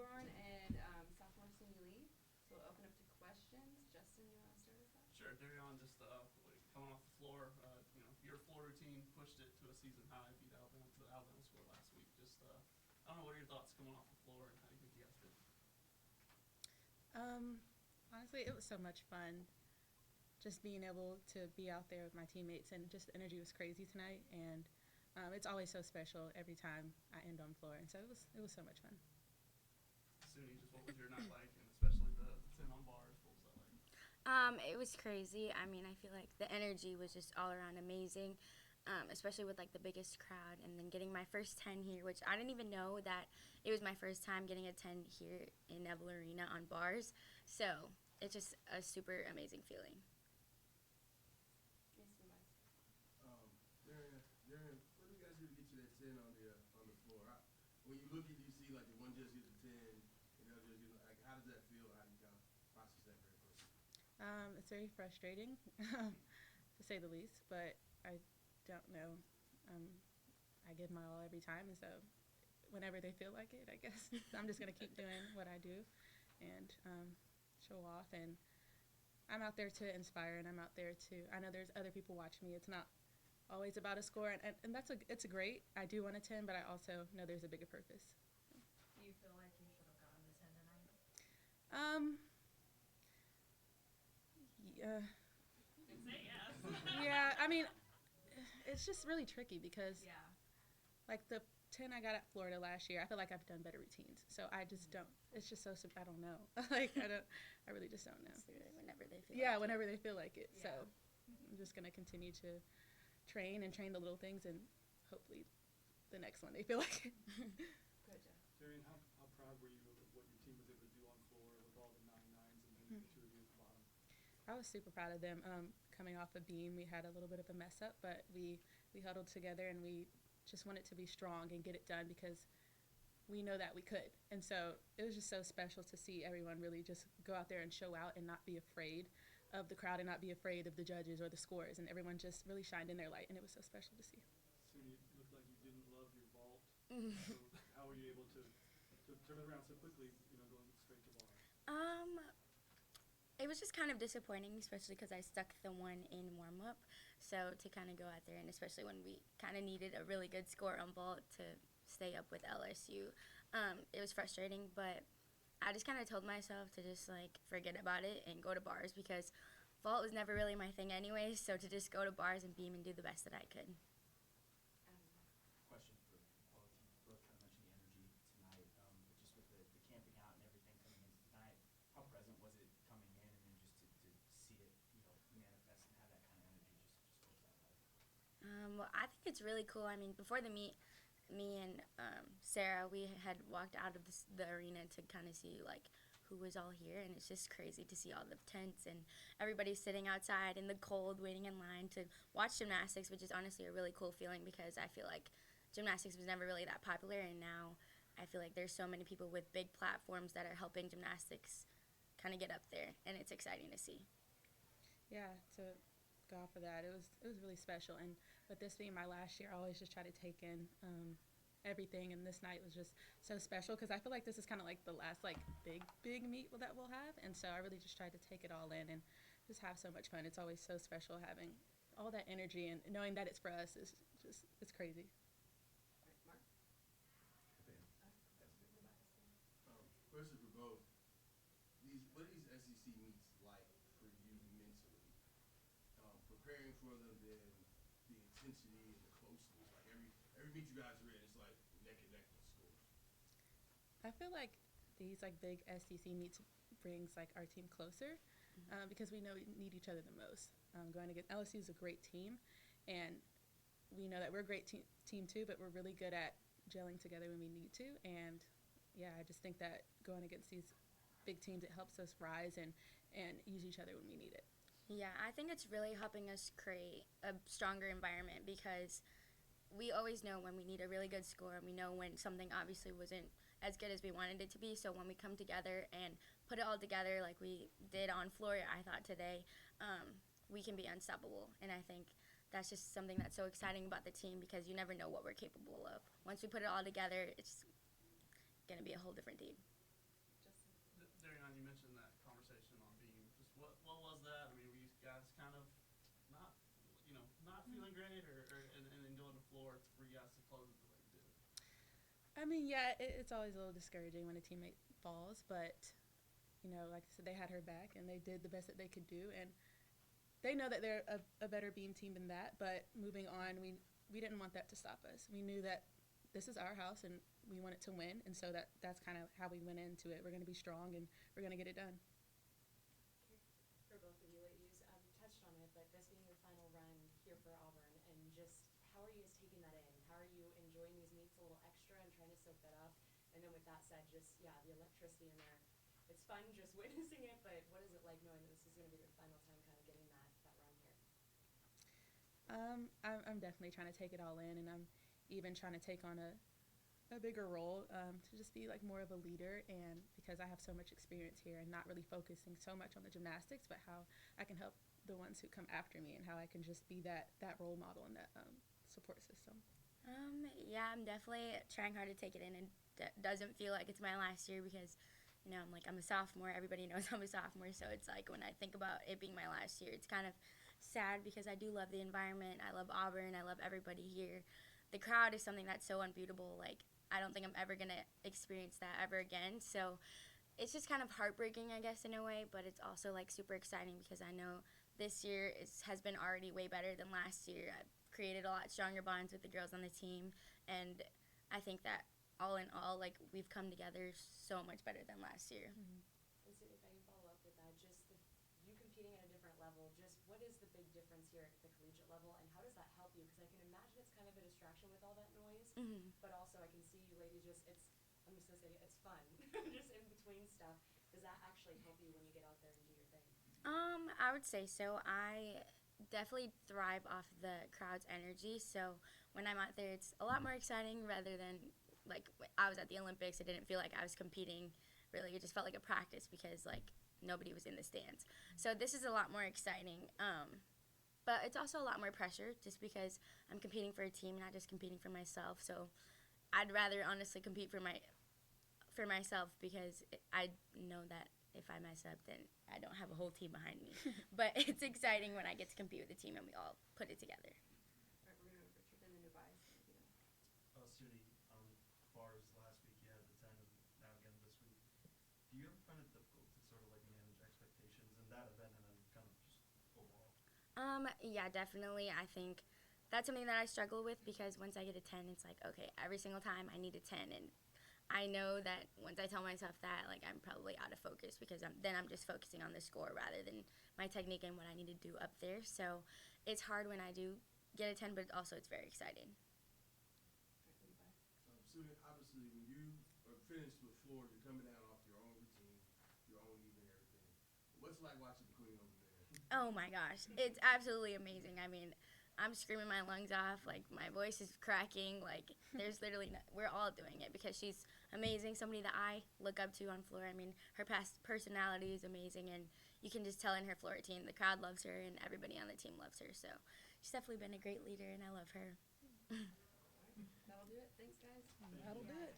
Gobourne and sophomore Suni Lee. So we'll open up to questions. Justin, you want to start us off? Sure, Derrian, just coming off the floor, your floor routine pushed it to a season high, beat Alabama to the Alabama score last week. I don't know, what are your thoughts coming off the floor and how do you think you guys did? Honestly, it was so much fun just being able to be out there with my teammates, and just the energy was crazy tonight, and it's always so special every time I end on floor, and so it was so much fun. Suni, just what was your night like, and especially the 10 on bars, what was that like? It was crazy. I mean, I feel like the energy was just all around amazing, especially with like the biggest crowd, and then getting my first 10 here, which I didn't even know that it was my first time getting a 10 here in Neville Arena on bars. So it's just a super amazing feeling. Yes, we might. What do you guys do to get you that 10 on the floor? When you look at, you see like the one judge gives a 10, the other judge gives like, how does that feel? How do you kind of process that very quickly? It's very frustrating, to say the least, but I don't know. I give my all every time, and so whenever they feel like it, I guess I'm just going to keep doing what I do and show off. And I'm out there to inspire, and I'm out there to, I know there's other people watching me. It's not always about a score, and it's a great. I do want a 10, but I also know there's a bigger purpose. Do you feel like you should have gotten the 10 tonight? Yeah. You can say yes. Yeah, I mean, it's just really tricky because, Yeah. like, the 10 I got at Florida last year, I feel like I've done better routines. So I just don't. It's just so I don't know. Like, I really just don't know. So whenever they feel Yeah, like whenever they feel like it. Yeah. So I'm just going to continue to train the little things, and hopefully the next one they feel like it. Good job. Derrian, how proud were you of what your team was able to do on floor with all the 9-9s and then the two of you at the bottom? I was super proud of them. Coming off a beam, we had a little bit of a mess up, but we huddled together, and we just wanted to be strong and get it done because we know that we could. And so it was just so special to see everyone really just go out there and show out and not be afraid of the crowd and not be afraid of the judges or the scores. And everyone just really shined in their light, and it was so special to see. Suni, it looked like you didn't love your vault. So how were you able to turn it around so quickly, going straight to bars? It was just kind of disappointing, especially because I stuck the one in warm-up. So to kind of go out there, and especially when we kind of needed a really good score on vault to stay up with LSU, it was frustrating. But I just kind of told myself to just, like, forget about it and go to bars because vault was never really my thing anyway. So to just go to bars and beam and do the best that I could. Question for both. You both kind of mentioned the energy tonight, but just with the camping out and everything coming into tonight, how present was it coming in, and then just to see it, manifest and have that kind of energy? Just what was that like? Well, I think it's really cool. I mean, before the meet, me and Sarah, we had walked out of the arena to kind of see, like, who was all here, and it's just crazy to see all the tents and everybody sitting outside in the cold waiting in line to watch gymnastics, which is honestly a really cool feeling because I feel like gymnastics was never really that popular, and now I feel like there's so many people with big platforms that are helping gymnastics kind of get up there, and it's exciting to see. Yeah, to go off of that, it was really special. And with this being my last year, I always just try to take in everything, and this night was just so special because I feel like this is kind of like the last like big meet that we'll have, and so I really just tried to take it all in and just have so much fun. It's always so special having all that energy, and knowing that it's for us is just, it's crazy. All right, Mark. Question for both. What are these SEC meets like for you mentally? Preparing for them, then the intensity and the closeness. Like every meet you guys are in, it's like neck and neck with scores. I feel like these like big SEC meets brings like our team closer because we know we need each other the most. Going against LSU is a great team, and we know that we're a great team too, but we're really good at gelling together when we need to. And yeah, I just think that going against these big teams, it helps us rise and use each other when we need it. Yeah, I think it's really helping us create a stronger environment because we always know when we need a really good score, and we know when something obviously wasn't as good as we wanted it to be. So when we come together and put it all together like we did on floor, I thought today, we can be unstoppable. And I think that's just something that's so exciting about the team because you never know what we're capable of. Once we put it all together, it's going to be a whole different team. great, and then go on the floor for you guys to close it the way you did? I mean, yeah, it's always a little discouraging when a teammate falls, but like I said, they had her back and they did the best that they could do, and they know that they're a better beam team than that. But moving on, we didn't want that to stop us. We knew that this is our house and we wanted to win, and so that's kind of how we went into it. We're going to be strong and we're going to get it done. For both of you ladies, you touched on it, but this being your final run here for Auburn, and just how are you guys taking that in? How are you enjoying these meets a little extra and trying to soak that up? And then with that said, just, yeah, the electricity in there. It's fun just witnessing it, but what is it like knowing that this is going to be your final time kind of getting that run here? I'm definitely trying to take it all in, and I'm even trying to take on a bigger role, to just be like more of a leader, and because I have so much experience here and not really focusing so much on the gymnastics, but how I can help the ones who come after me and how I can just be that role model and that support system. Yeah, I'm definitely trying hard to take it in, and doesn't feel like it's my last year because I'm a sophomore. Everybody knows I'm a sophomore, so it's like when I think about it being my last year, it's kind of sad because I do love the environment. I love Auburn. I love everybody here. The crowd is something that's so unbeatable. Like, I don't think I'm ever going to experience that ever again. So it's just kind of heartbreaking, I guess, in a way, but it's also like super exciting because I know this year has been already way better than last year. I've created a lot stronger bonds with the girls on the team, and I think that all in all, like, we've come together so much better than last year. Mm-hmm. And Suni, if I can follow up with that, just you competing at a different level, just what is the big difference here at the collegiate level, and how does that help you? Because I can imagine it's kind of a distraction with all that noise, but also I can see you ladies I'm just going to say, it's fun, just in between stuff. Does that actually help you when you get out there and do your thing? I would say so. I definitely thrive off the crowd's energy, so when I'm out there, it's a lot more exciting rather than like I was at the Olympics. It didn't feel like I was competing. Really, it just felt like a practice because like nobody was in the stands. So this is a lot more exciting. But it's also a lot more pressure just because I'm competing for a team, not just competing for myself. So I'd rather honestly compete for myself because I know that if I mess up, then I don't have a whole team behind me. But it's exciting when I get to compete with the team and we all put it together. All right, we're going to go to Richard and then Tobias. Suni, bars last week, you had the 10, and now again this week. Do you ever find it difficult to sort of like manage expectations in that event and then kind of just overall? Yeah, definitely. I think that's something that I struggle with because once I get a 10, it's like, okay, every single time I need a 10, and I know that once I tell myself that, like, I'm probably out of focus because I'm just focusing on the score rather than my technique and what I need to do up there. So it's hard when I do get a 10, but also it's very exciting. Suni, obviously, when you are finished with Florida, you're coming down off your own routine, your own meet and everything. What's it like watching the queen over there? Oh my gosh, it's absolutely amazing. I mean, I'm screaming my lungs off, like my voice is cracking, like there's literally we're all doing it because she's amazing, somebody that I look up to on floor. I mean, her past personality is amazing, and you can just tell in her floor routine, the crowd loves her and everybody on the team loves her. So she's definitely been a great leader, and I love her. That'll do it. Thanks, guys. That'll do it.